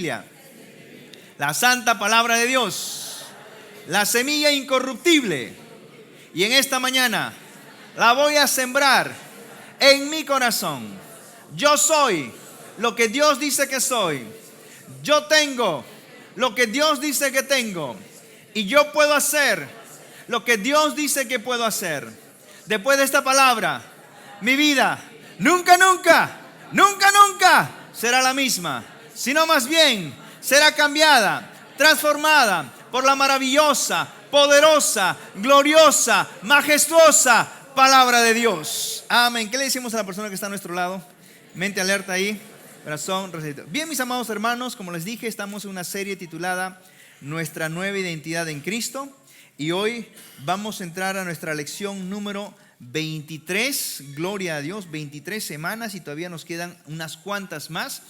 Biblia, la santa palabra de Dios, la semilla incorruptible. Y en esta mañana la voy a sembrar en mi corazón. Yo soy lo que Dios dice que soy. Yo tengo lo que Dios dice que tengo. Y yo puedo hacer lo que Dios dice que puedo hacer. Después de esta palabra, mi vida nunca será la misma, sino más bien será cambiada, transformada por la maravillosa, poderosa, gloriosa, majestuosa palabra de Dios. Amén. ¿Qué le decimos a la persona que está a nuestro lado? Mente alerta ahí, corazón receptivo. Bien, mis amados hermanos, como les dije, estamos en una serie titulada Nuestra nueva identidad en Cristo. Y hoy vamos a entrar a nuestra lección número 23, gloria a Dios, 23 semanas y todavía nos quedan unas cuantas más.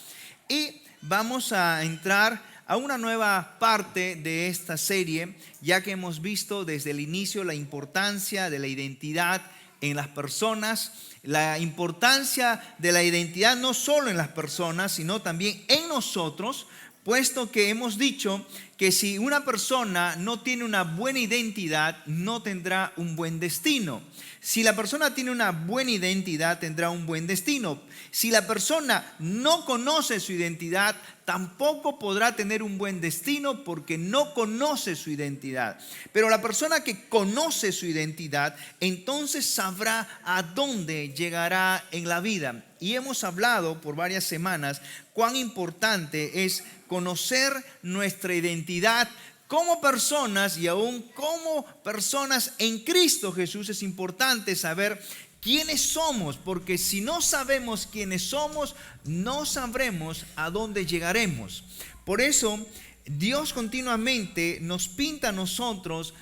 Y vamos a entrar a una nueva parte de esta serie, ya que hemos visto desde el inicio la importancia de la identidad en las personas, la importancia de la identidad no solo en las personas, sino también en nosotros, puesto que hemos dicho que si una persona no tiene una buena identidad, no tendrá un buen destino. Si la persona tiene una buena identidad, tendrá un buen destino. Si la persona no conoce su identidad, tampoco podrá tener un buen destino porque no conoce su identidad. Pero la persona que conoce su identidad, entonces sabrá a dónde llegará en la vida. Y hemos hablado por varias semanas cuán importante es conocer nuestra identidad como personas y aún como personas en Cristo Jesús. Es importante saber quiénes somos, porque si no sabemos quiénes somos, no sabremos a dónde llegaremos. Por eso Dios continuamente nos pinta a nosotros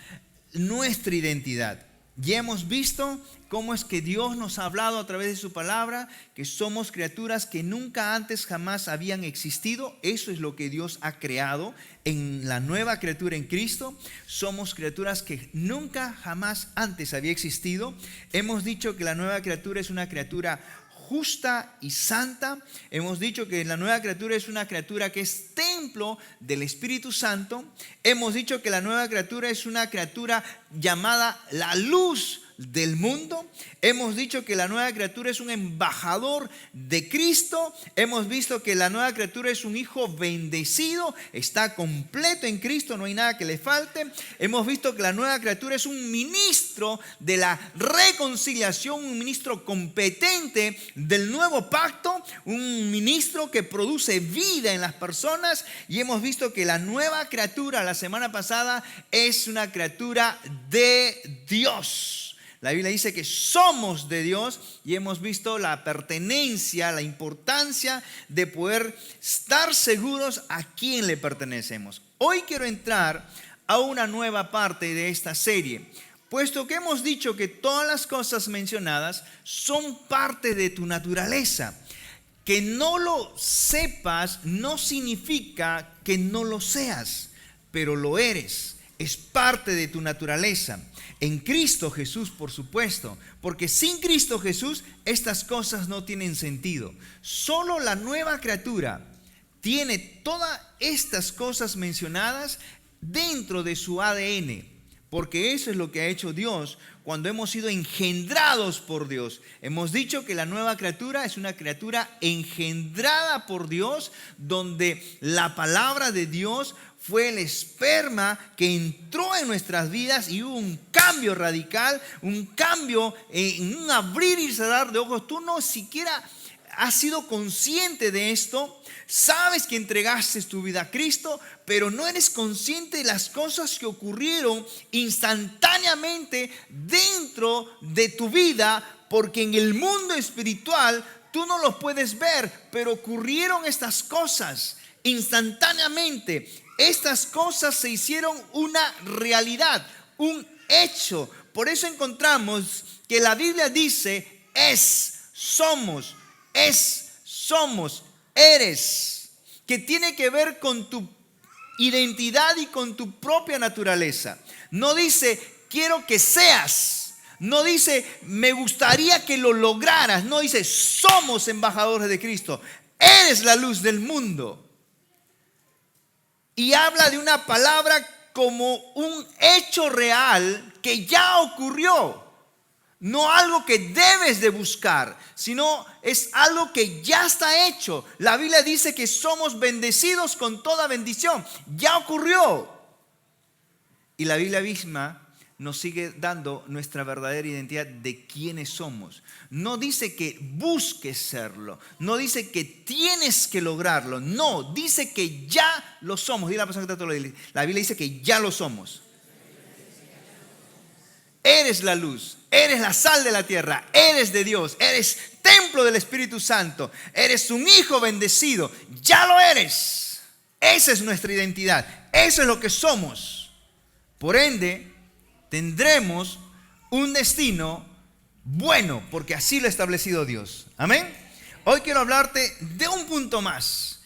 nuestra identidad. Ya hemos visto cómo es que Dios nos ha hablado a través de su palabra, que somos criaturas que nunca antes jamás habían existido. Eso es lo que Dios ha creado en la nueva criatura en Cristo. Somos criaturas que nunca jamás antes había existido. Hemos dicho que la nueva criatura es una criatura justa y santa. Hemos dicho que la nueva criatura es una criatura que es templo del Espíritu Santo. Hemos dicho que la nueva criatura es una criatura llamada la luz del mundo. Hemos dicho que la nueva criatura es un embajador de Cristo. Hemos visto que la nueva criatura es un hijo bendecido, está completo en Cristo, no hay nada que le falte. Hemos visto que la nueva criatura es un ministro de la reconciliación, un ministro competente del nuevo pacto, un ministro que produce vida en las personas. Y hemos visto que la nueva criatura la semana pasada es una criatura de Dios. La Biblia dice que somos de Dios y hemos visto la pertenencia, la importancia de poder estar seguros a quién le pertenecemos. Hoy quiero entrar a una nueva parte de esta serie, puesto que hemos dicho que todas las cosas mencionadas son parte de tu naturaleza. Que no lo sepas no significa que no lo seas, pero lo eres. Es parte de tu naturaleza. En Cristo Jesús, por supuesto, porque sin Cristo Jesús estas cosas no tienen sentido. Solo la nueva criatura tiene todas estas cosas mencionadas dentro de su ADN, porque eso es lo que ha hecho Dios cuando hemos sido engendrados por Dios. Hemos dicho que la nueva criatura es una criatura engendrada por Dios, donde la palabra de Dios fue el esperma que entró en nuestras vidas y hubo un cambio radical, un cambio en un abrir y cerrar de ojos. Tú no siquiera has sido consciente de esto. Sabes que entregaste tu vida a Cristo, pero no eres consciente de las cosas que ocurrieron instantáneamente dentro de tu vida, porque en el mundo espiritual tú no lo puedes ver, pero ocurrieron estas cosas instantáneamente. Estas cosas se hicieron una realidad, un hecho. Por eso encontramos que la Biblia dice somos, eres, que tiene que ver con tu identidad y con tu propia naturaleza. No dice quiero que seas, no dice me gustaría que lo lograras, no dice somos embajadores de Cristo, eres la luz del mundo. y habla de una palabra como un hecho real que ya ocurrió. No algo que debes de buscar, sino es algo que ya está hecho. La Biblia dice que somos bendecidos con toda bendición. Ya ocurrió. Y la Biblia misma nos sigue dando nuestra verdadera identidad de quiénes somos. No dice que busques serlo. No dice que tienes que lograrlo. No, dice que ya lo somos. Dile a la persona que está a tu lado, la Biblia dice que ya lo somos. Eres la luz, eres la sal de la tierra, eres de Dios, eres templo del Espíritu Santo, eres un hijo bendecido, ya lo eres. Esa es nuestra identidad, eso es lo que somos. Por ende, tendremos un destino bueno, porque así lo ha establecido Dios. Amén. Hoy quiero hablarte de un punto más,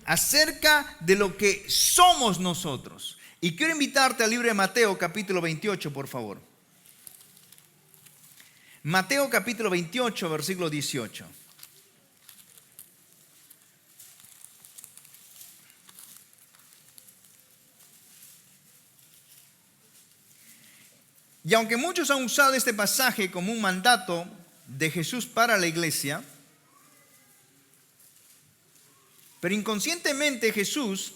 acerca de lo que somos nosotros. Y quiero invitarte al libro de Mateo capítulo 28, por favor. Mateo capítulo 28, versículo 18. Y aunque muchos han usado este pasaje como un mandato de Jesús para la iglesia, pero inconscientemente Jesús,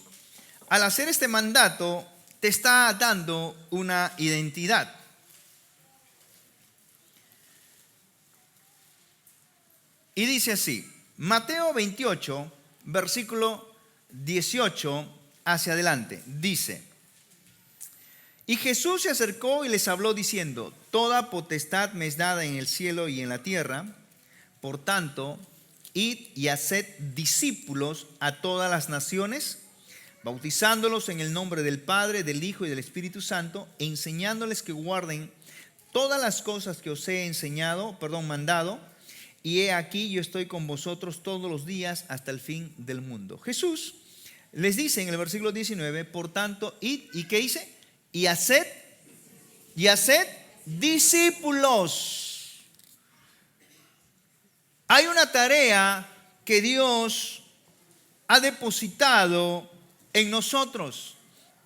al hacer este mandato, te está dando una identidad. Y dice así, Mateo 28, versículo 18 hacia adelante, dice: y Jesús se acercó y les habló diciendo: toda potestad me es dada en el cielo y en la tierra. Por tanto, id y haced discípulos a todas las naciones, bautizándolos en el nombre del Padre, del Hijo y del Espíritu Santo, enseñándoles que guarden todas las cosas que os he mandado. Y he aquí, yo estoy con vosotros todos los días hasta el fin del mundo. Jesús les dice en el versículo 19, por tanto, id, ¿y qué dice? Y haced discípulos. Hay una tarea que Dios ha depositado en nosotros,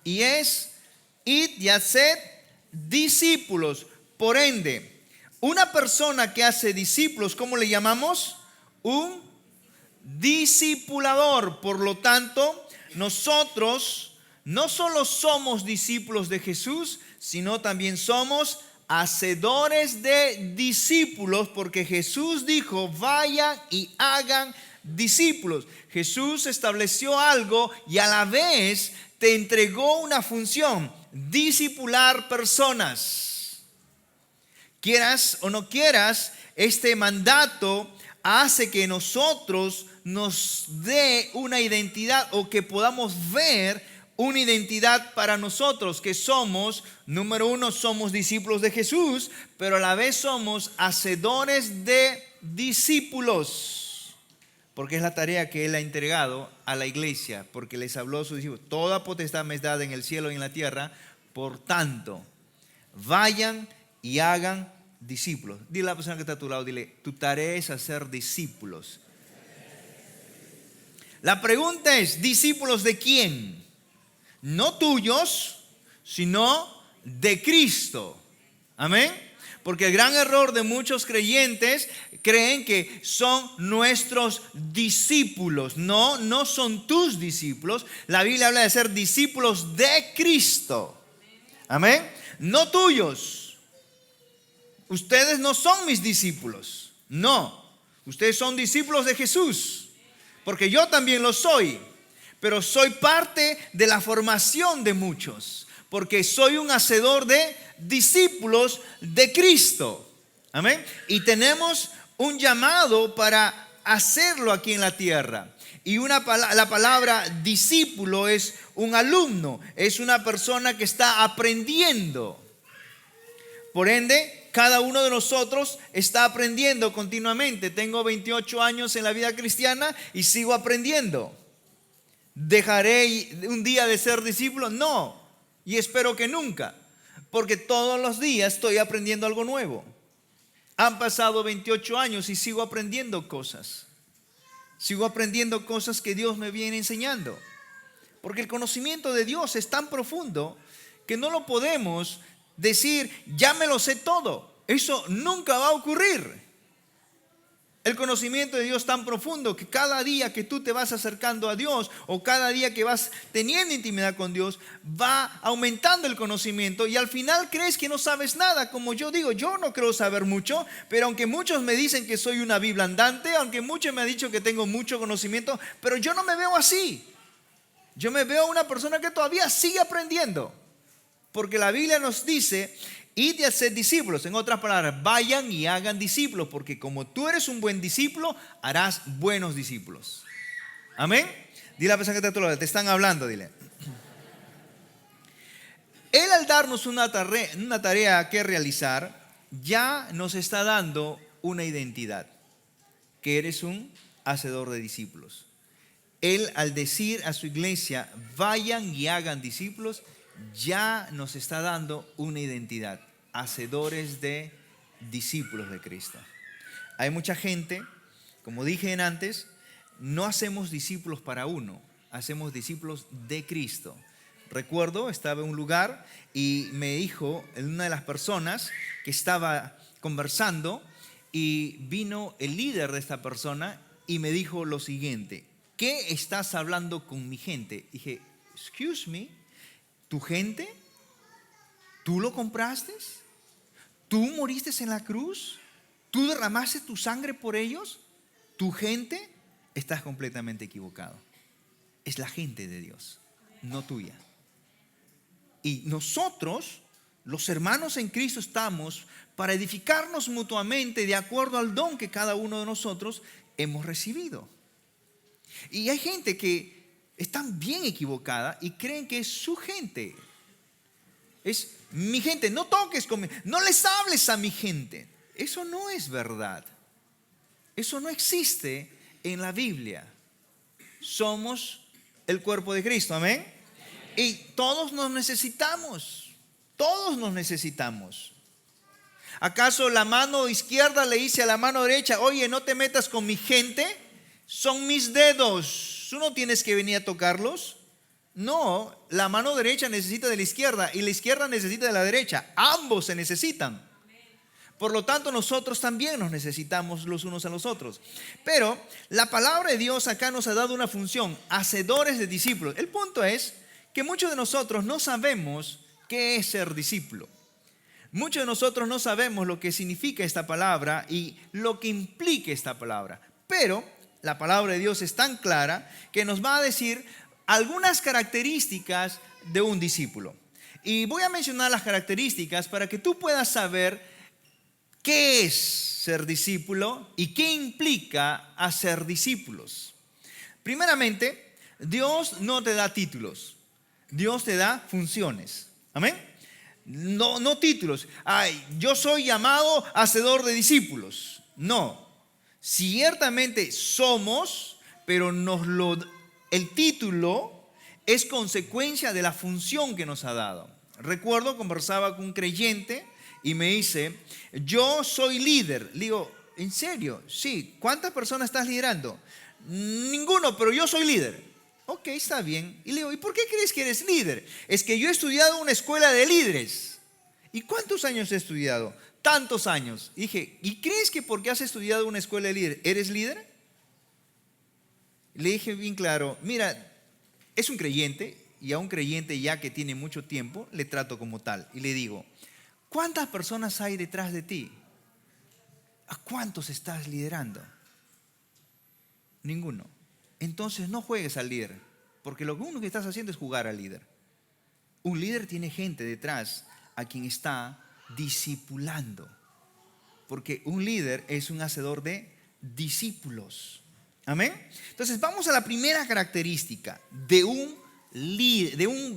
y es id y haced discípulos. Por ende, una persona que hace discípulos, ¿cómo le llamamos? Un discipulador. Por lo tanto, nosotros no solo somos discípulos de Jesús, sino también somos hacedores de discípulos, porque Jesús dijo: vayan y hagan discípulos. Jesús estableció algo y a la vez te entregó una función: discipular personas. Quieras o no quieras, este mandato hace que nosotros nos dé una identidad, o que podamos ver una identidad para nosotros, que somos, número uno, somos discípulos de Jesús, pero a la vez somos hacedores de discípulos, porque es la tarea que Él ha entregado a la iglesia, porque les habló a sus discípulos: toda potestad me es dada en el cielo y en la tierra, por tanto, vayan y hagan discípulos. Dile a la persona que está a tu lado, dile: tu tarea es hacer discípulos. La pregunta es: ¿discípulos de quién? No tuyos, sino de Cristo. Amén. Porque el gran error de muchos creyentes, creen que son nuestros discípulos. No, no son tus discípulos. La Biblia habla de ser discípulos de Cristo. Amén. No tuyos. Ustedes no son mis discípulos. No, ustedes son discípulos de Jesús, porque yo también lo soy. Pero soy parte de la formación de muchos, porque soy un hacedor de discípulos de Cristo. Amén. Y tenemos un llamado para hacerlo aquí en la tierra. Y la palabra discípulo es un alumno, es una persona que está aprendiendo. Por ende, cada uno de nosotros está aprendiendo continuamente. Tengo 28 años en la vida cristiana y sigo aprendiendo. ¿Dejaré un día de ser discípulo? No, y espero que nunca, porque todos los días estoy aprendiendo algo nuevo. Han pasado 28 años y sigo aprendiendo cosas. Sigo aprendiendo cosas que Dios me viene enseñando. Porque el conocimiento de Dios es tan profundo que no lo podemos decir, ya me lo sé todo. Eso nunca va a ocurrir. El conocimiento de Dios es tan profundo que cada día que tú te vas acercando a Dios o cada día que vas teniendo intimidad con Dios, va aumentando el conocimiento y al final crees que no sabes nada. Como yo digo, yo no creo saber mucho, pero aunque muchos me dicen que soy una Biblia andante, aunque muchos me han dicho que tengo mucho conocimiento, pero yo no me veo así. Yo me veo una persona que todavía sigue aprendiendo. Porque la Biblia nos dice, id y haced discípulos. En otras palabras, vayan y hagan discípulos, porque como tú eres un buen discípulo, harás buenos discípulos. Amén. Dile a la persona que te están hablando, dile. Él, al darnos una tarea que realizar, ya nos está dando una identidad, que eres un hacedor de discípulos. Él, al decir a su iglesia, vayan y hagan discípulos, ya nos está dando una identidad, hacedores de discípulos de Cristo. Hay mucha gente, como dije antes, no hacemos discípulos para uno, hacemos discípulos de Cristo. Recuerdo, estaba en un lugar y me dijo una de las personas que estaba conversando y vino el líder de esta persona y me dijo lo siguiente: ¿qué estás hablando con mi gente? Dije, excuse me, ¿tu gente? ¿Tú lo compraste? ¿Tú moriste en la cruz? ¿Tú derramaste tu sangre por ellos? ¿Tu gente? Estás completamente equivocado. Es la gente de Dios, no tuya. Y nosotros, los hermanos en Cristo, estamos para edificarnos mutuamente de acuerdo al don que cada uno de nosotros hemos recibido. Y hay gente que están bien equivocada y creen que es su gente. Es mi gente, no toques conmigo, no les hables a mi gente. Eso no es verdad. Eso no existe en la Biblia. Somos el cuerpo de Cristo, amén. Y todos nos necesitamos. Todos nos necesitamos. ¿Acaso la mano izquierda le dice a la mano derecha, oye, no te metas con mi gente? Son mis dedos. ¿Tú no tienes que venir a tocarlos? No, la mano derecha necesita de la izquierda y la izquierda necesita de la derecha. Ambos se necesitan. Por lo tanto, nosotros también nos necesitamos los unos a los otros. Pero la palabra de Dios acá nos ha dado una función, hacedores de discípulos. El punto es que muchos de nosotros no sabemos qué es ser discípulo. Muchos de nosotros no sabemos lo que significa esta palabra y lo que implica esta palabra. Pero la palabra de Dios es tan clara que nos va a decir algunas características de un discípulo. Y voy a mencionar las características para que tú puedas saber qué es ser discípulo y qué implica hacer discípulos. Primeramente, Dios no te da títulos, Dios te da funciones. Amén. No títulos. Ay, yo soy llamado hacedor de discípulos. No. Ciertamente somos, pero el título es consecuencia de la función que nos ha dado. Recuerdo, conversaba con un creyente y me dice, yo soy líder. Le digo, ¿en serio? Sí. ¿Cuántas personas estás liderando? Ninguno, pero yo soy líder. Ok, está bien. Y le digo, ¿y por qué crees que eres líder? Es que yo he estudiado en una escuela de líderes. ¿Y cuántos años he estudiado? Tantos años. Y dije, ¿y crees que porque has estudiado en una escuela de líderes, eres líder? Le dije bien claro, mira, es un creyente y a un creyente ya que tiene mucho tiempo, le trato como tal. Y le digo, ¿cuántas personas hay detrás de ti? ¿A cuántos estás liderando? Ninguno. Entonces no juegues al líder, porque lo único que estás haciendo es jugar al líder. Un líder tiene gente detrás a quien está discipulando, porque un líder es un hacedor de discípulos. Amén. Entonces vamos a la primera característica de un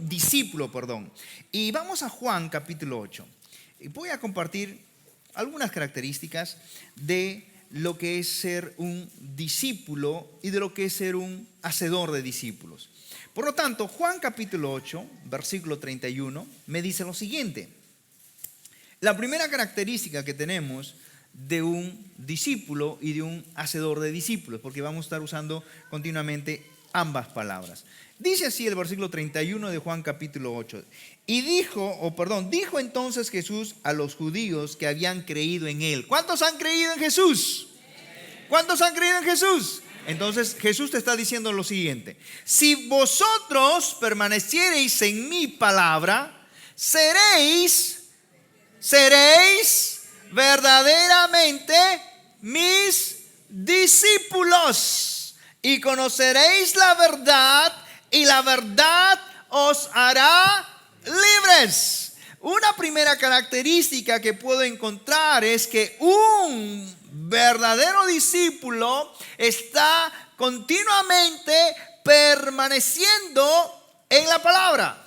discípulo, y vamos a Juan capítulo 8. Y voy a compartir algunas características de lo que es ser un discípulo y de lo que es ser un hacedor de discípulos. Por lo tanto, Juan capítulo 8, versículo 31, me dice lo siguiente. La primera característica que tenemos de un discípulo y de un hacedor de discípulos, porque vamos a estar usando continuamente ambas palabras. Dice así el versículo 31 de Juan capítulo 8. Y dijo entonces Jesús a los judíos que habían creído en él. ¿Cuántos han creído en Jesús? ¿Cuántos han creído en Jesús? Entonces Jesús te está diciendo lo siguiente: si vosotros permaneciereis en mi palabra, seréis verdaderamente mis discípulos y conoceréis la verdad, y la verdad os hará libres. Una primera característica que puedo encontrar es que un verdadero discípulo está continuamente permaneciendo en la palabra.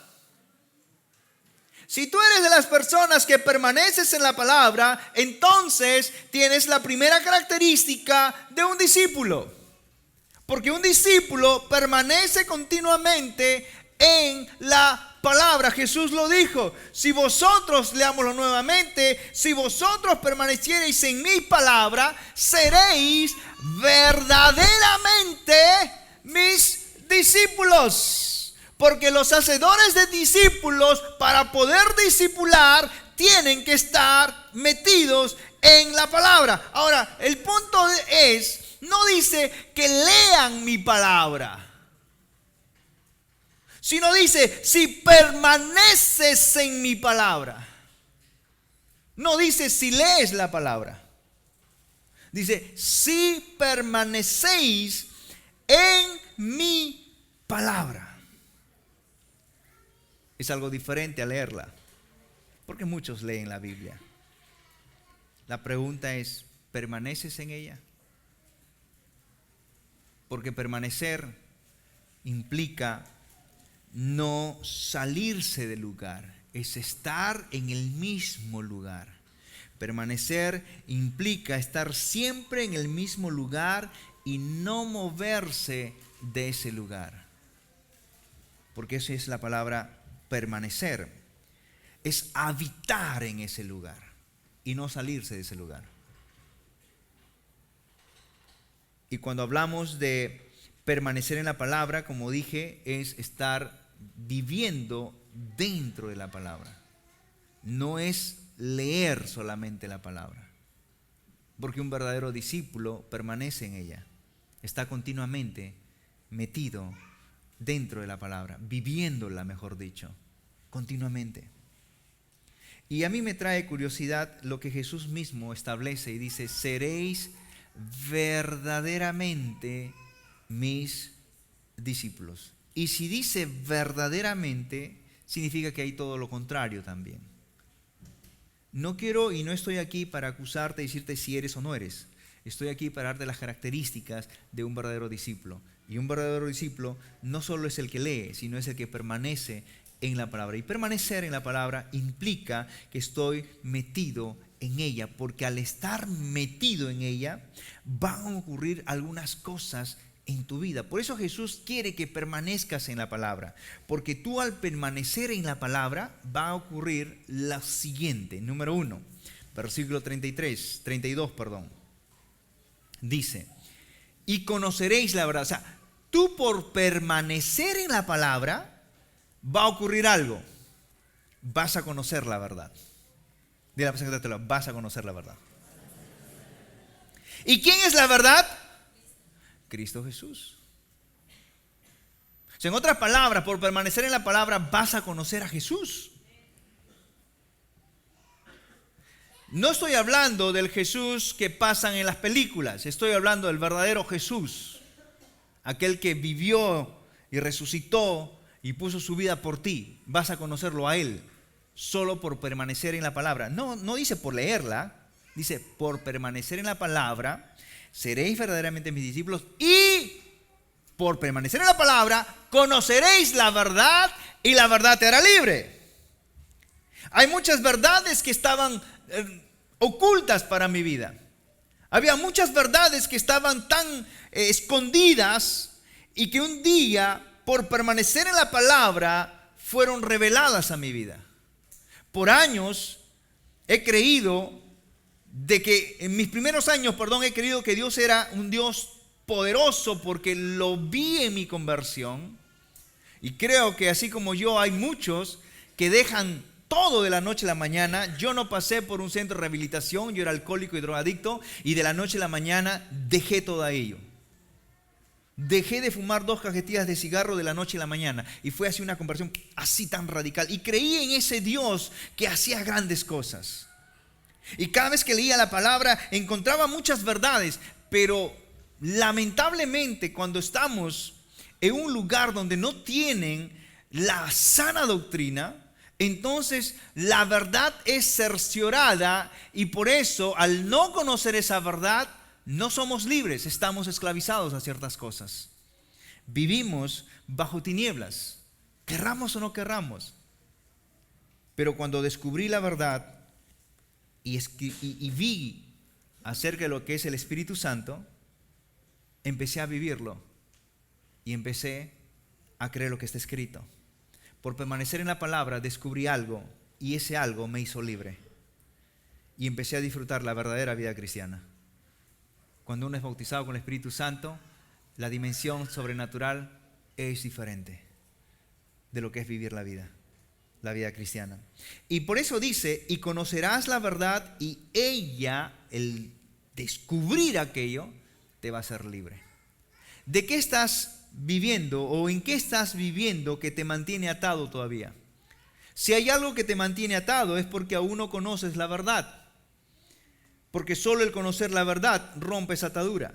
Si tú eres de las personas que permaneces en la palabra, entonces tienes la primera característica de un discípulo. Porque un discípulo permanece continuamente en la palabra. Jesús lo dijo: si vosotros, leámoslo nuevamente, si vosotros permaneciereis en mi palabra, seréis verdaderamente mis discípulos. Porque los hacedores de discípulos, para poder discipular, tienen que estar metidos en la palabra. Ahora, el punto es, no dice que lean mi palabra, sino dice: si permaneces en mi palabra. No dice si lees la palabra. Dice: si permanecéis en mi palabra. Es algo diferente a leerla, porque muchos leen la Biblia. La pregunta es: ¿permaneces en ella? Porque permanecer implica no salirse del lugar, es estar en el mismo lugar. Permanecer implica estar siempre en el mismo lugar y no moverse de ese lugar. Porque esa es la palabra permanecer. Es habitar en ese lugar y no salirse de ese lugar. Y cuando hablamos de permanecer en la palabra, como dije, es estar viviendo dentro de la palabra. No es leer solamente la palabra, porque un verdadero discípulo permanece en ella. Está continuamente metido dentro de la palabra, viviéndola, mejor dicho, continuamente. Y a mí me trae curiosidad lo que Jesús mismo establece y dice: seréis verdaderamente mis discípulos. Y si dice verdaderamente, significa que hay todo lo contrario también. No quiero y no estoy aquí para acusarte y decirte si eres o no eres. Estoy aquí para darte las características de un verdadero discípulo. Y un verdadero discípulo no solo es el que lee, sino es el que permanece en la palabra. Y permanecer en la palabra implica que estoy metido en ella, porque al estar metido en ella van a ocurrir algunas cosas en tu vida. Por eso Jesús quiere que permanezcas en la palabra, porque tú al permanecer en la palabra va a ocurrir lo siguiente. Número 1, versículo 32, dice: y conoceréis la verdad. O sea, tú por permanecer en la palabra va a ocurrir algo: vas a conocer la verdad. Dile a la persona que te lo, vas a conocer la verdad. ¿Y quién es la verdad? Cristo Jesús. O sea, en otras palabras, por permanecer en la palabra vas a conocer a Jesús. No estoy hablando del Jesús que pasan en las películas, estoy hablando del verdadero Jesús, aquel que vivió y resucitó y puso su vida por ti. Vas a conocerlo a Él solo por permanecer en la palabra. No dice por leerla, dice por permanecer en la palabra seréis verdaderamente mis discípulos, y por permanecer en la palabra conoceréis la verdad y la verdad te hará libre. Hay muchas verdades que estaban ocultas para mi vida. Había muchas verdades que estaban tan escondidas y que un día, por permanecer en la palabra, fueron reveladas a mi vida. Por años he creído en mis primeros años, he creído que Dios era un Dios poderoso porque lo vi en mi conversión. Y creo que así como yo, hay muchos que dejan todo de la noche a la mañana. Yo no pasé por un centro de rehabilitación, yo era alcohólico y drogadicto, y de la noche a la mañana dejé todo ello. Dejé de fumar 2 cajetillas de cigarro de la noche a la mañana, y fue así una conversión así tan radical. Y creí en ese Dios que hacía grandes cosas. Y cada vez que leía la palabra encontraba muchas verdades, pero lamentablemente cuando estamos en un lugar donde no tienen la sana doctrina, entonces la verdad es cerciorada, y por eso al no conocer esa verdad no somos libres, estamos esclavizados a ciertas cosas. Vivimos bajo tinieblas, querramos o no querramos. Pero cuando descubrí la verdad y vi acerca de lo que es el Espíritu Santo, empecé a vivirlo y empecé a creer lo que está escrito. Por permanecer en la palabra descubrí algo, y ese algo me hizo libre. Y empecé a disfrutar la verdadera vida cristiana. Cuando uno es bautizado con el Espíritu Santo, la dimensión sobrenatural es diferente de lo que es vivir la vida cristiana. Y por eso dice, y conocerás la verdad, y ella, el descubrir aquello, te va a hacer libre. ¿De qué estás viviendo o en qué estás viviendo que te mantiene atado todavía? Si hay algo que te mantiene atado es porque aún no conoces la verdad. Porque solo el conocer la verdad rompe esa atadura.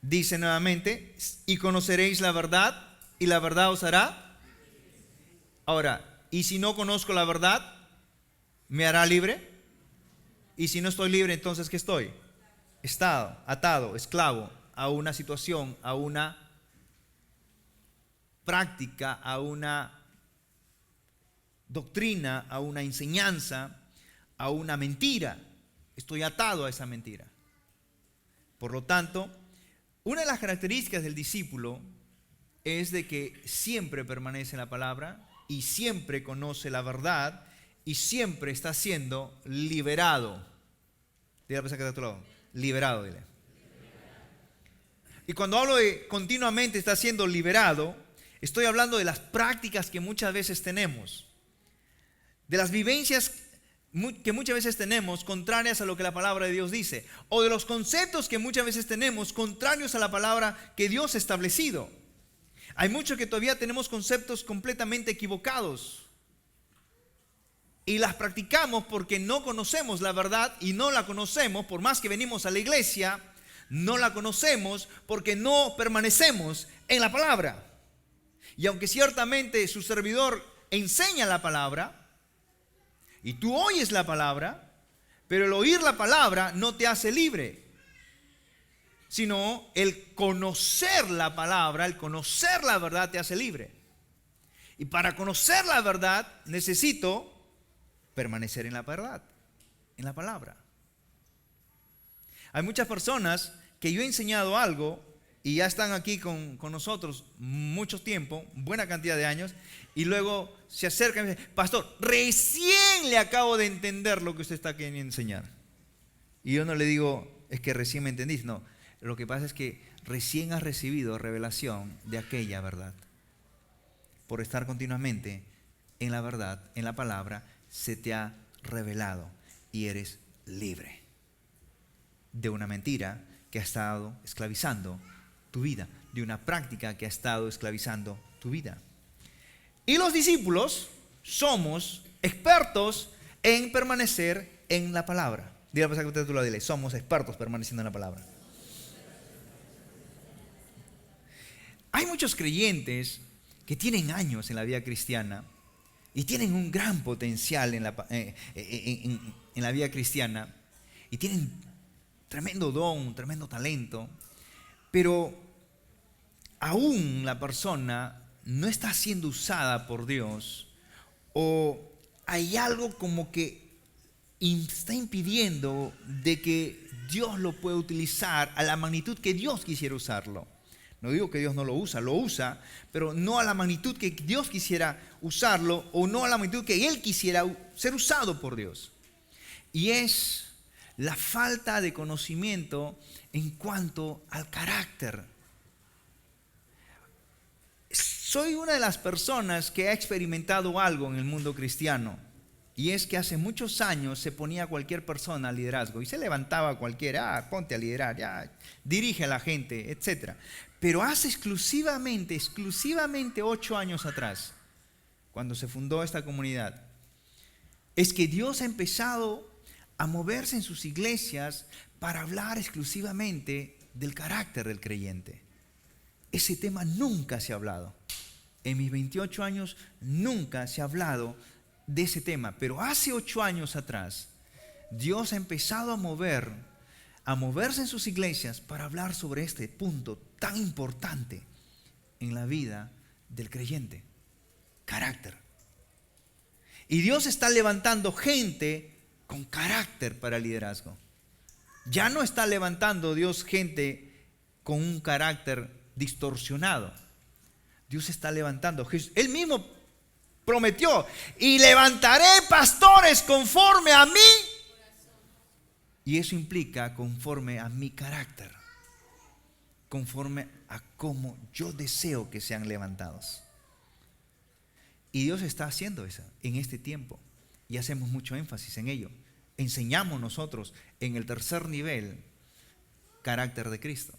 Dice nuevamente, y conoceréis la verdad, y la verdad os hará. Ahora, ¿y si no conozco la verdad, me hará libre? Y si no estoy libre, entonces ¿qué estoy? Atado, esclavo a una situación, a una práctica, a una doctrina, a una enseñanza, a una mentira. Estoy atado a esa mentira. Por lo tanto, una de las características del discípulo es de que siempre permanece en la palabra y siempre conoce la verdad y siempre está siendo liberado. Dile a la persona que está a tu lado, liberado, dile. Y cuando hablo de continuamente está siendo liberado, estoy hablando de las prácticas que muchas veces tenemos, de las vivencias que muchas veces tenemos contrarias a lo que la palabra de Dios dice, o de los conceptos que muchas veces tenemos contrarios a la palabra que Dios ha establecido. Hay muchos que todavía tenemos conceptos completamente equivocados y las practicamos porque no conocemos la verdad, y no la conocemos por más que venimos a la iglesia, no la conocemos porque no permanecemos en la palabra. Y aunque ciertamente su servidor enseña la palabra y tú oyes la palabra, pero el oír la palabra no te hace libre, sino el conocer la palabra, el conocer la verdad te hace libre. Y para conocer la verdad necesito permanecer en la verdad, en la palabra. Hay muchas personas que yo he enseñado algo y ya están aquí con nosotros mucho tiempo, buena cantidad de años, y luego se acercan y dicen: pastor, recién le acabo de entender lo que usted está queriendo enseñar. Y yo no le digo, es que recién me entendiste. No, lo que pasa es que recién has recibido revelación de aquella verdad. Por estar continuamente en la verdad, en la palabra, se te ha revelado y eres libre de una mentira que ha estado esclavizando tu vida, de una práctica que ha estado esclavizando tu vida. Y los discípulos somos expertos en permanecer en la palabra. Dile a la persona que usted lo dile, somos expertos permaneciendo en la palabra. Hay muchos creyentes que tienen años en la vida cristiana y tienen un gran potencial en la vida cristiana y tienen tremendo don, tremendo talento, pero aún la persona no está siendo usada por Dios, o hay algo como que está impidiendo de que Dios lo pueda utilizar a la magnitud que Dios quisiera usarlo. No digo que Dios no lo usa, pero no a la magnitud que Dios quisiera usarlo, o no a la magnitud que Él quisiera ser usado por Dios. Y es la falta de conocimiento en cuanto al carácter. Soy una de las personas que ha experimentado algo en el mundo cristiano. Y es que hace muchos años se ponía cualquier persona al liderazgo y se levantaba cualquiera, ponte a liderar, ya, dirige a la gente, etc. Pero hace exclusivamente 8 años atrás, cuando se fundó esta comunidad, es que Dios ha empezado a moverse en sus iglesias para hablar exclusivamente del carácter del creyente. Ese tema nunca se ha hablado. En mis 28 años nunca se ha hablado de ese tema, pero hace 8 años atrás Dios ha empezado a moverse en sus iglesias para hablar sobre este punto tan importante en la vida del creyente: carácter. Y Dios está levantando gente con carácter para el liderazgo. Ya no está levantando Dios gente con un carácter distorsionado. Dios está levantando. Él mismo prometió: y levantaré pastores conforme a mí. Y eso implica conforme a mi carácter, conforme a cómo yo deseo que sean levantados. Y Dios está haciendo eso en este tiempo y hacemos mucho énfasis en ello. Enseñamos nosotros en el tercer nivel carácter de Cristo,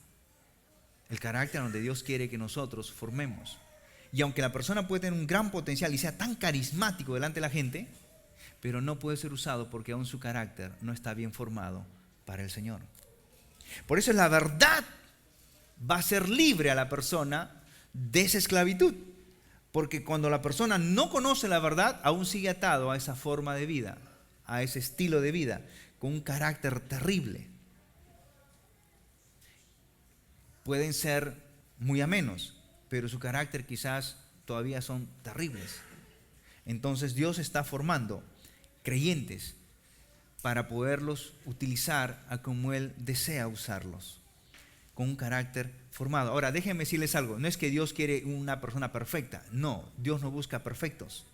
el carácter donde Dios quiere que nosotros formemos. Y aunque la persona puede tener un gran potencial y sea tan carismático delante de la gente, pero no puede ser usado porque aún su carácter no está bien formado para el Señor. Por eso la verdad va a ser libre a la persona de esa esclavitud. Porque cuando la persona no conoce la verdad, aún sigue atado a esa forma de vida, a ese estilo de vida, con un carácter terrible. Pueden ser muy amenos, pero su carácter quizás todavía son terribles. Entonces Dios está formando creyentes para poderlos utilizar a como Él desea usarlos, con un carácter formado. Ahora, déjenme decirles algo. No es que Dios quiere una persona perfecta. No, Dios no busca perfectos.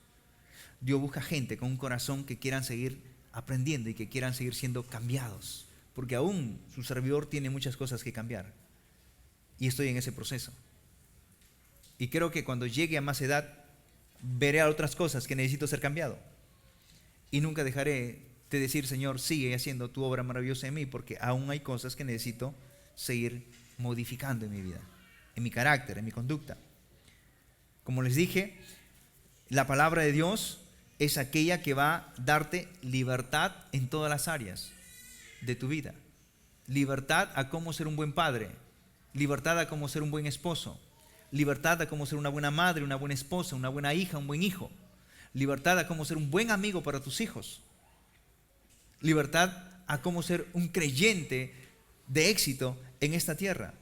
Dios busca gente con un corazón que quieran seguir aprendiendo y que quieran seguir siendo cambiados. Porque aún su servidor tiene muchas cosas que cambiar. Y estoy en ese proceso. Y creo que cuando llegue a más edad, veré otras cosas que necesito ser cambiado. Y nunca dejaré de decir: Señor, sigue haciendo tu obra maravillosa en mí, porque aún hay cosas que necesito seguir modificando en mi vida, en mi carácter, en mi conducta. Como les dije, la palabra de Dios es aquella que va a darte libertad en todas las áreas de tu vida. Libertad a cómo ser un buen padre, libertad a cómo ser un buen esposo, libertad a cómo ser una buena madre, una buena esposa, una buena hija, un buen hijo, libertad a cómo ser un buen amigo para tus hijos, libertad a cómo ser un creyente de éxito en esta tierra.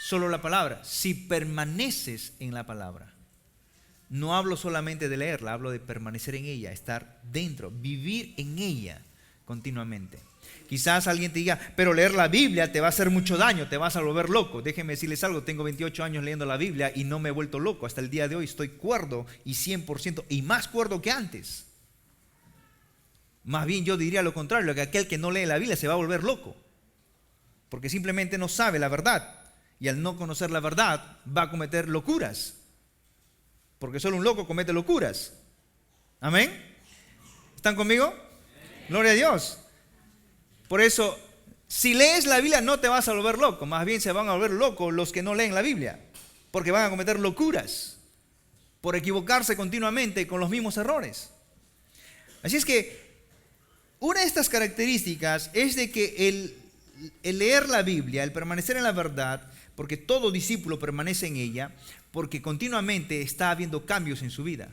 Solo la palabra. Si permaneces en la palabra, no hablo solamente de leerla, hablo de permanecer en ella, estar dentro, vivir en ella continuamente. Quizás alguien te diga: pero leer la Biblia te va a hacer mucho daño, te vas a volver loco. Déjenme decirles algo: tengo 28 años leyendo la Biblia y no me he vuelto loco. Hasta el día de hoy estoy cuerdo y 100% y más cuerdo que antes. Más bien yo diría lo contrario, que aquel que no lee la Biblia se va a volver loco, porque simplemente no sabe la verdad, y al no conocer la verdad va a cometer locuras, porque solo un loco comete locuras. Amén. ¿Están conmigo? Gloria a Dios. Por eso, si lees la Biblia no te vas a volver loco, más bien se van a volver locos los que no leen la Biblia, porque van a cometer locuras por equivocarse continuamente con los mismos errores. Así es que una de estas características es de que el leer la Biblia, el permanecer en la verdad, porque todo discípulo permanece en ella, porque continuamente está habiendo cambios en su vida.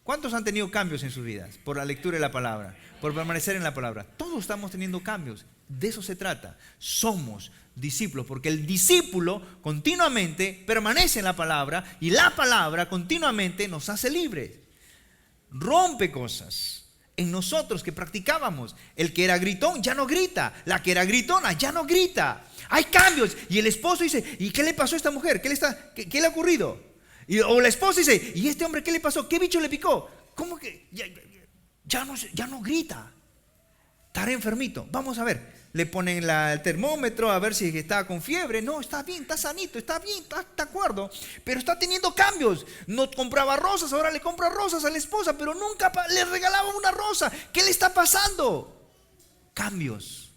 ¿Cuántos han tenido cambios en sus vidas? Por la lectura de la palabra, por permanecer en la palabra. Todos estamos teniendo cambios. De eso se trata. Somos discípulos, porque el discípulo continuamente permanece en la palabra y la palabra continuamente nos hace libres. Rompe cosas en nosotros que practicábamos. El que era gritón ya no grita, la que era gritona ya no grita. Hay cambios. Y el esposo dice: ¿y qué le pasó a esta mujer? ¿Qué le ha ocurrido? O la esposa dice: ¿y este hombre qué le pasó? ¿Qué bicho le picó? ¿Cómo que ya no grita? Estará enfermito. Vamos a ver. le ponen el termómetro a ver si está con fiebre. No, está bien, está sanito, está bien, está de acuerdo. Pero está teniendo cambios. No compraba rosas, ahora le compra rosas a la esposa, pero nunca le regalaba una rosa. ¿Qué le está pasando? Cambios.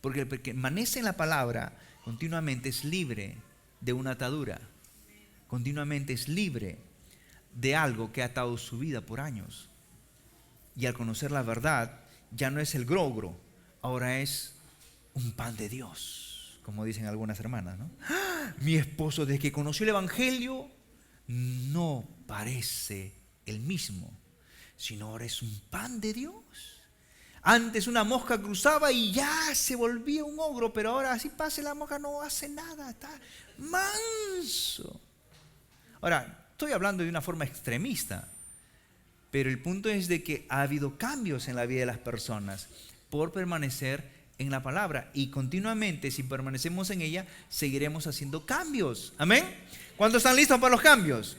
Porque el que permanece en la palabra continuamente es libre de una atadura. Continuamente es libre de algo que ha atado su vida por años. Y al conocer la verdad, ya no es el grogro, ahora es un pan de Dios, como dicen algunas hermanas, ¿no? ¡Ah! Mi esposo, desde que conoció el Evangelio, no parece el mismo, sino ahora es un pan de Dios. Antes una mosca cruzaba y ya se volvía un ogro, pero ahora así pase la mosca, no hace nada, está manso. Ahora, estoy hablando de una forma extremista, pero el punto es de que ha habido cambios en la vida de las personas por permanecer en la palabra. Y continuamente, si permanecemos en ella, seguiremos haciendo cambios. ¿Amén? ¿Cuántos están listos para los cambios?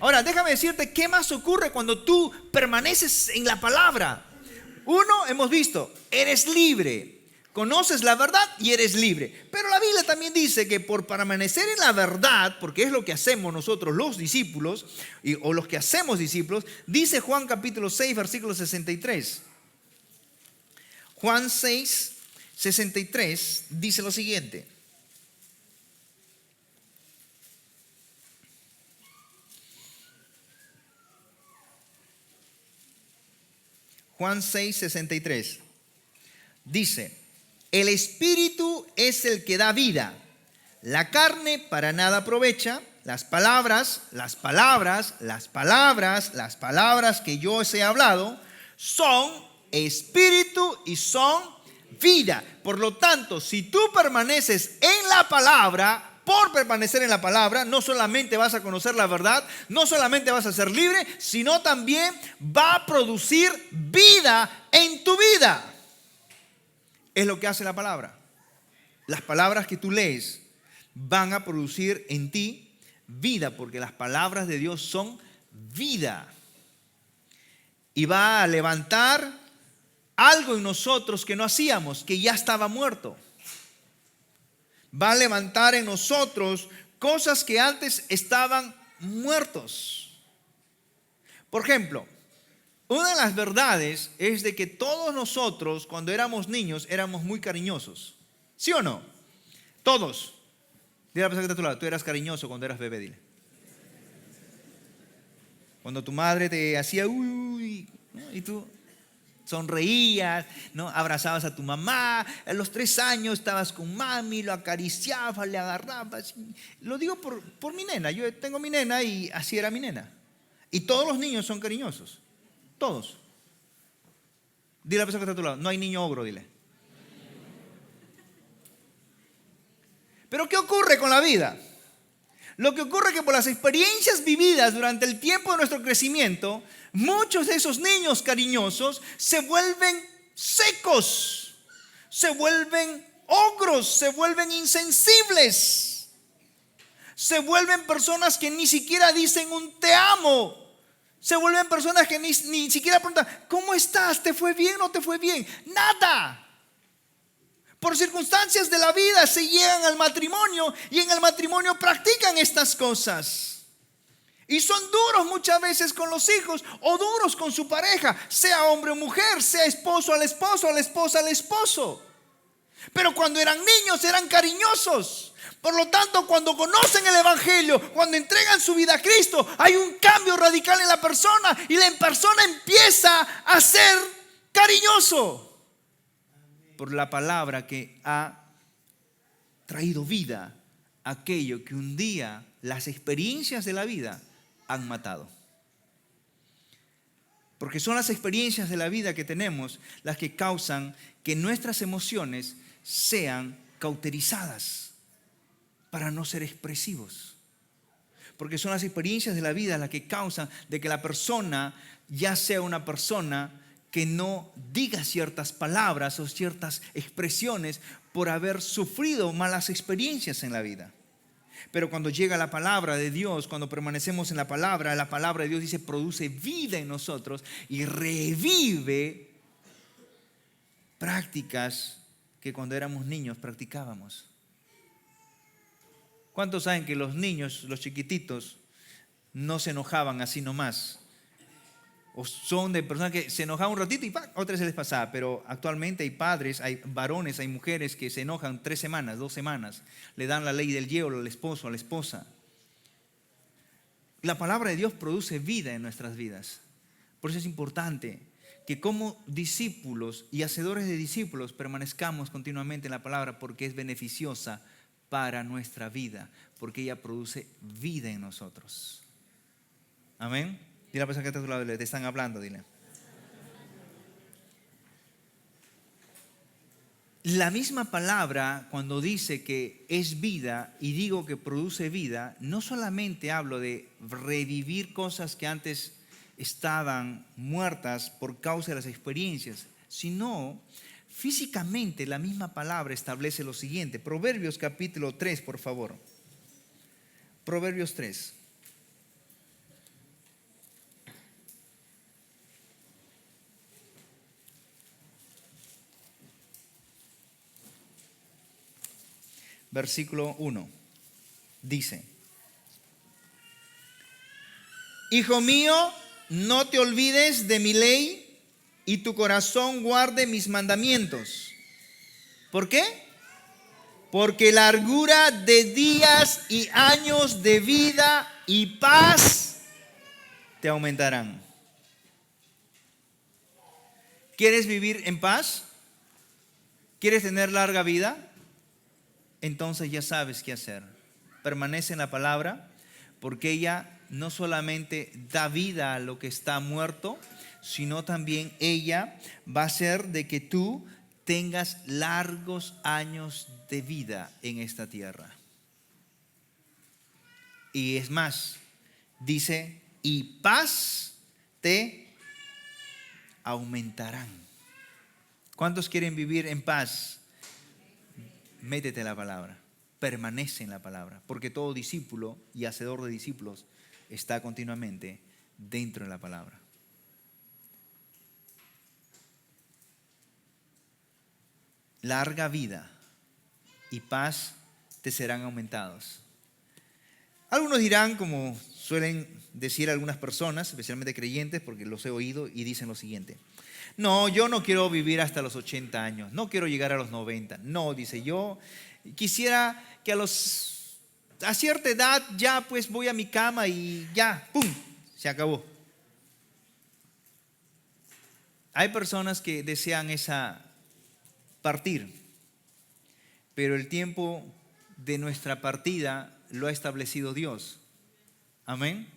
Ahora, déjame decirte qué más ocurre cuando tú permaneces en la palabra. Uno, hemos visto, eres libre. Conoces la verdad y eres libre. Pero la Biblia también dice que por permanecer en la verdad, porque es lo que hacemos nosotros los discípulos, o los que hacemos discípulos, dice Juan capítulo 6, versículo 63. Juan 6, 63 dice lo siguiente. Juan 6, 63 dice: el espíritu es el que da vida, la carne para nada aprovecha. Las palabras que yo os he hablado son espíritu y son vida. Por lo tanto, si tú permaneces en la palabra, por permanecer en la palabra, no solamente vas a conocer la verdad, no solamente vas a ser libre, sino también va a producir vida en tu vida. Es lo que hace la palabra. Las palabras que tú lees van a producir en ti vida, porque las palabras de Dios son vida. Y va a levantar algo en nosotros que no hacíamos, que ya estaba muerto. Va a levantar en nosotros cosas que antes estaban muertos. Por ejemplo, una de las verdades es de que todos nosotros, cuando éramos niños, éramos muy cariñosos. ¿Sí o no? Todos. Dile a la persona que está a tu lado, tú eras cariñoso cuando eras bebé, dile. Cuando tu madre te hacía uy, ¿no? Y tú sonreías, ¿no? Abrazabas a tu mamá. A los 3 años estabas con mami, lo acariciabas, le agarrabas. Lo digo por mi nena. Yo tengo mi nena y así era mi nena. Y todos los niños son cariñosos. Todos. Dile a la persona que está a tu lado, no hay niño ogro, dile. Pero ¿qué ocurre con la vida? Lo que ocurre es que por las experiencias vividas durante el tiempo de nuestro crecimiento, muchos de esos niños cariñosos se vuelven secos, se vuelven ogros, se vuelven insensibles, se vuelven personas que ni siquiera dicen un te amo. Se vuelven personas que ni siquiera preguntan, ¿cómo estás? ¿Te fue bien o no te fue bien? Nada. Por circunstancias de la vida se llegan al matrimonio y en el matrimonio practican estas cosas. Y son duros muchas veces con los hijos o duros con su pareja, sea hombre o mujer, sea esposo al esposo, a la esposa al esposo. Pero cuando eran niños eran cariñosos. Por lo tanto, cuando conocen el Evangelio, cuando entregan su vida a Cristo, hay un cambio radical en la persona y la persona empieza a ser cariñoso por la palabra que ha traído vida a aquello que un día las experiencias de la vida han matado. Porque son las experiencias de la vida que tenemos las que causan que nuestras emociones sean cauterizadas para no ser expresivos. Porque son las experiencias de la vida las que causan de que la persona ya sea una persona que no diga ciertas palabras o ciertas expresiones por haber sufrido malas experiencias en la vida. Pero cuando llega la palabra de Dios, cuando permanecemos en la palabra de Dios dice produce vida en nosotros y revive prácticas que cuando éramos niños practicábamos. ¿Cuántos saben que los niños, los chiquititos, no se enojaban así nomás? O son de personas que se enojaban un ratito y otra se les pasaba. Pero actualmente hay padres, hay varones, hay mujeres que se enojan 3 semanas, 2 semanas. Le dan la ley del hielo al esposo, a la esposa. La palabra de Dios produce vida en nuestras vidas. Por eso es importante que como discípulos y hacedores de discípulos permanezcamos continuamente en la palabra, porque es beneficiosa para nuestra vida, porque ella produce vida en nosotros. Amén. Dile a la persona que está a tu lado, te están hablando, dile. La misma palabra, cuando dice que es vida y digo que produce vida, no solamente hablo de revivir cosas que antes estaban muertas por causa de las experiencias, sino físicamente la misma palabra establece lo siguiente. Proverbios capítulo 3, por favor. Proverbios 3. Versículo 1. Dice: Hijo mío, no te olvides de mi ley y tu corazón guarde mis mandamientos. ¿Por qué? Porque largura de días y años de vida y paz te aumentarán. ¿Quieres vivir en paz? ¿Quieres tener larga vida? Entonces ya sabes qué hacer. Permanece en la palabra, porque ella no solamente da vida a lo que está muerto, sino también ella va a hacer de que tú tengas largos años de vida en esta tierra. Y es más, dice, y paz te aumentarán. ¿Cuántos quieren vivir en paz? Métete en la palabra, permanece en la palabra, porque todo discípulo y hacedor de discípulos está continuamente dentro de la palabra. Larga vida y paz te serán aumentados. Algunos dirán, como suelen decir algunas personas, especialmente creyentes, porque los he oído, y dicen lo siguiente: no, yo no quiero vivir hasta los 80 años, no quiero llegar a los 90. No, dice, yo quisiera que a cierta edad ya pues voy a mi cama y ya, ¡pum!, se acabó. Hay personas que desean partir, pero el tiempo de nuestra partida lo ha establecido Dios. Amén.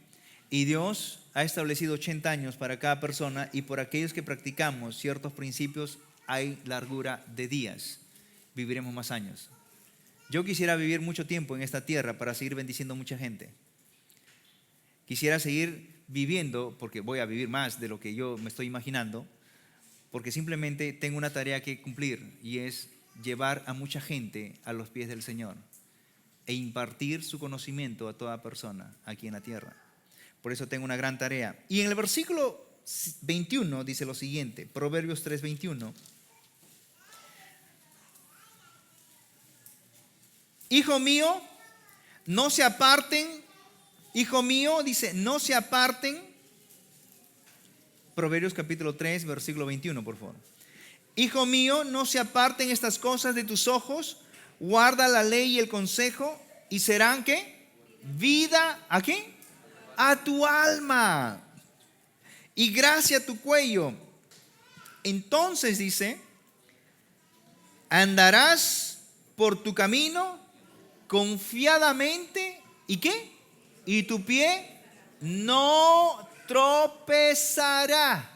Y Dios ha establecido 80 años para cada persona, y por aquellos que practicamos ciertos principios hay largura de días. Viviremos más años. Yo quisiera vivir mucho tiempo en esta tierra para seguir bendiciendo a mucha gente. Quisiera seguir viviendo, porque voy a vivir más de lo que yo me estoy imaginando, porque simplemente tengo una tarea que cumplir, y es llevar a mucha gente a los pies del Señor e impartir su conocimiento a toda persona aquí en la tierra. Por eso tengo una gran tarea. Y en el versículo 21 dice lo siguiente, Proverbios 3:21. Hijo mío, no se aparten. Hijo mío, dice, no se aparten. Proverbios capítulo 3, versículo 21, por favor. Hijo mío, no se aparten estas cosas de tus ojos. Guarda la ley y el consejo, y serán, ¿qué? Vida, ¿a qué? A tu alma, y gracia a tu cuello. Entonces dice, andarás por tu camino confiadamente, ¿y qué? Y tu pie no tropezará.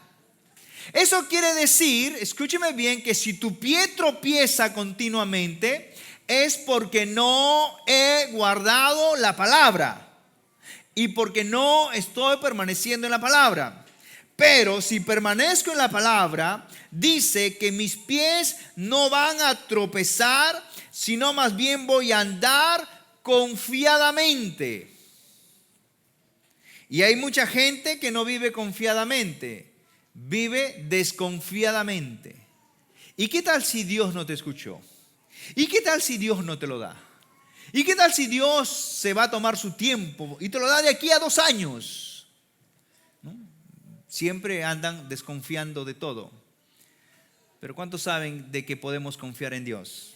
Eso quiere decir, escúcheme bien, que si tu pie tropieza continuamente, es porque no he guardado la palabra y porque no estoy permaneciendo en la palabra. Pero si permanezco en la palabra, dice que mis pies no van a tropezar, sino más bien voy a andar confiadamente. Y hay mucha gente que no vive confiadamente, vive desconfiadamente. ¿Y qué tal si Dios no te escuchó? ¿Y qué tal si Dios no te lo da? ¿Y qué tal si Dios se va a tomar su tiempo y te lo da de aquí a 2 años? ¿No? Siempre andan desconfiando de todo. Pero ¿cuántos saben de que podemos confiar en Dios?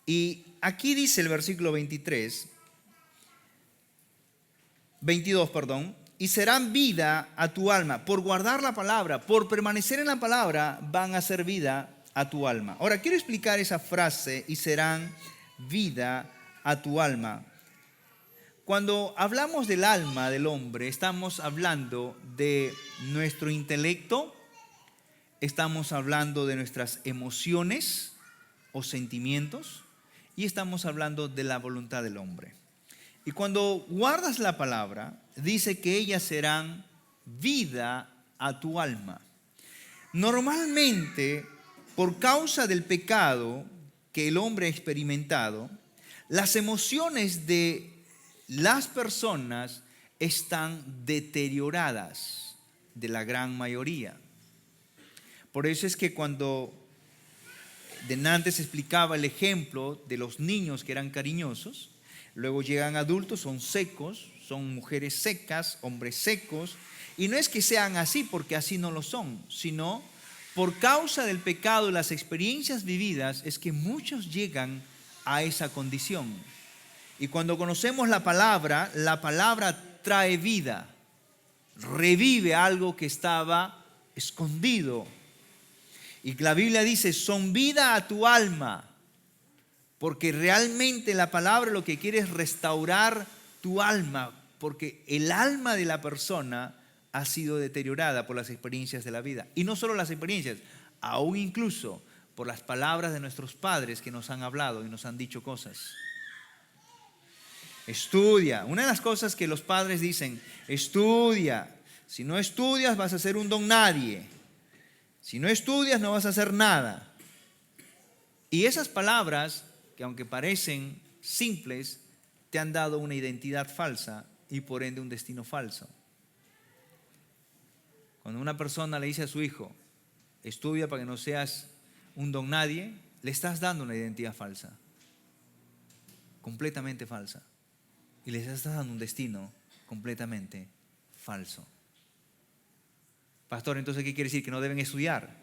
Y aquí dice el versículo 22, y serán vida a tu alma. Por guardar la palabra, por permanecer en la palabra, van a ser vida a tu alma. Ahora, quiero explicar esa frase, y serán vida a tu alma. Cuando hablamos del alma del hombre, estamos hablando de nuestro intelecto, estamos hablando de nuestras emociones o sentimientos, y estamos hablando de la voluntad del hombre. Y cuando guardas la palabra, dice que ellas serán vida a tu alma. Normalmente, por causa del pecado que el hombre ha experimentado, las emociones de las personas están deterioradas, de la gran mayoría. Por eso es que cuando antes explicaba el ejemplo de los niños que eran cariñosos, luego llegan adultos, son secos, son mujeres secas, hombres secos, y no es que sean así porque así no lo son, sino por causa del pecado y las experiencias vividas es que muchos llegan a esa condición. Y cuando conocemos la palabra trae vida, revive algo que estaba escondido. Y la Biblia dice, son vida a tu alma, porque realmente la palabra lo que quiere es restaurar tu alma, porque el alma de la persona ha sido deteriorada por las experiencias de la vida. Y no solo las experiencias, aún incluso por las palabras de nuestros padres que nos han hablado y nos han dicho cosas. Estudia. Una de las cosas que los padres dicen, estudia. Si no estudias vas a ser un don nadie. Si no estudias no vas a hacer nada. Y esas palabras, que aunque parecen simples, te han dado una identidad falsa y por ende un destino falso. Cuando una persona le dice a su hijo, estudia para que no seas un don nadie, le estás dando una identidad falsa, completamente falsa. Y les estás dando un destino completamente falso. Pastor, entonces, ¿qué quiere decir? ¿Que no deben estudiar?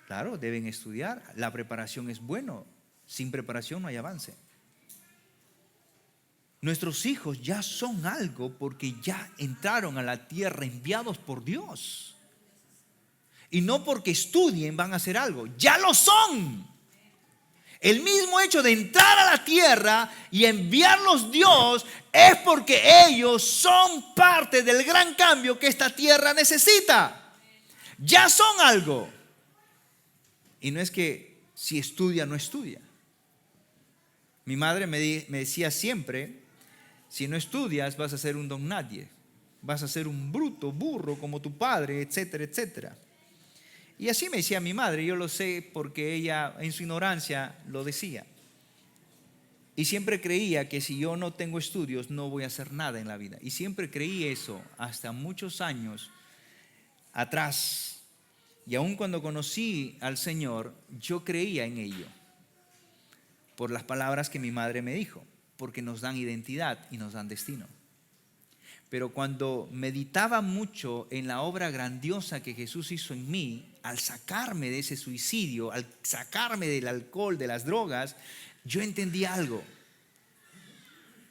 Claro, deben estudiar. La preparación es bueno. Sin preparación no hay avance. Nuestros hijos ya son algo porque ya entraron a la tierra enviados por Dios. Y no porque estudien van a hacer algo. Ya lo son. El mismo hecho de entrar a la tierra y enviarlos Dios es porque ellos son parte del gran cambio que esta tierra necesita. Ya son algo. Y no es que si estudia, no estudia. Mi madre me decía siempre, si no estudias vas a ser un don nadie. Vas a ser un bruto, burro como tu padre, etcétera, etcétera. Y así me decía mi madre, yo lo sé porque ella en su ignorancia lo decía. Y siempre creía que si yo no tengo estudios no voy a hacer nada en la vida. Y siempre creí eso hasta muchos años atrás. Y aun cuando conocí al Señor, yo creía en ello. Por las palabras que mi madre me dijo. Porque nos dan identidad y nos dan destino. Pero cuando meditaba mucho en la obra grandiosa que Jesús hizo en mí, al sacarme de ese suicidio, al sacarme del alcohol, de las drogas, yo entendí algo.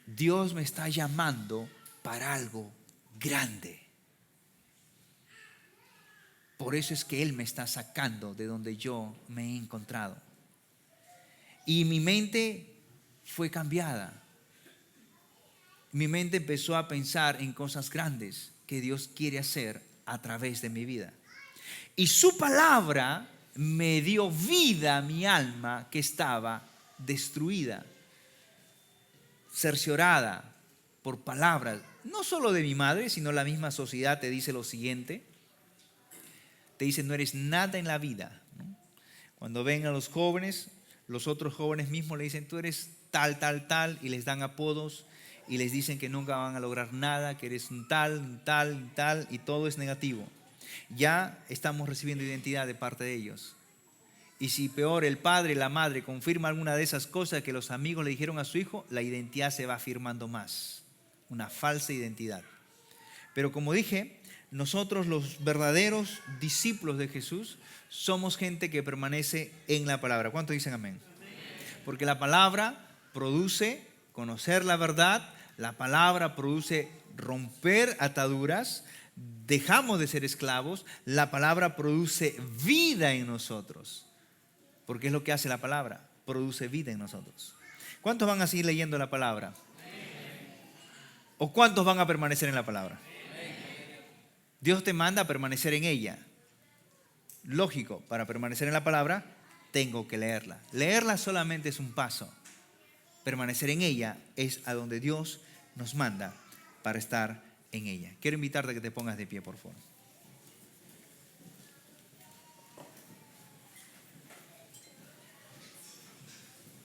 Dios me está llamando para algo grande. Por eso es que Él me está sacando de donde yo me he encontrado. Y mi mente fue cambiada. Mi mente empezó a pensar en cosas grandes que Dios quiere hacer a través de mi vida. Y su palabra me dio vida a mi alma que estaba destruida, cerciorada por palabras, no solo de mi madre, sino la misma sociedad te dice lo siguiente. Te dice, no eres nada en la vida, ¿no? Cuando ven a los jóvenes, los otros jóvenes mismos le dicen, tú eres tal, tal, tal, y les dan apodos. Y les dicen que nunca van a lograr nada, que eres un tal, un tal, un tal, y todo es negativo. ya estamos recibiendo identidad de parte de ellos. Y si peor, el padre y la madre confirman alguna de esas cosas que los amigos le dijeron a su hijo, la identidad se va afirmando más. Una falsa identidad. Pero como dije, nosotros los verdaderos discípulos de Jesús somos gente que permanece en la palabra. ¿Cuántos dicen amén? Porque la palabra produce conocer la verdad, la palabra produce romper ataduras, dejamos de ser esclavos, la palabra produce vida en nosotros. Porque es lo que hace la palabra, produce vida en nosotros. ¿Cuántos van a seguir leyendo la palabra? ¿O cuántos van a permanecer en la palabra? Dios te manda a permanecer en ella. Lógico, para permanecer en la palabra, tengo que leerla. Leerla solamente es un paso. Permanecer en ella es a donde Dios nos manda para estar en ella. Quiero invitarte a que te pongas de pie, por favor.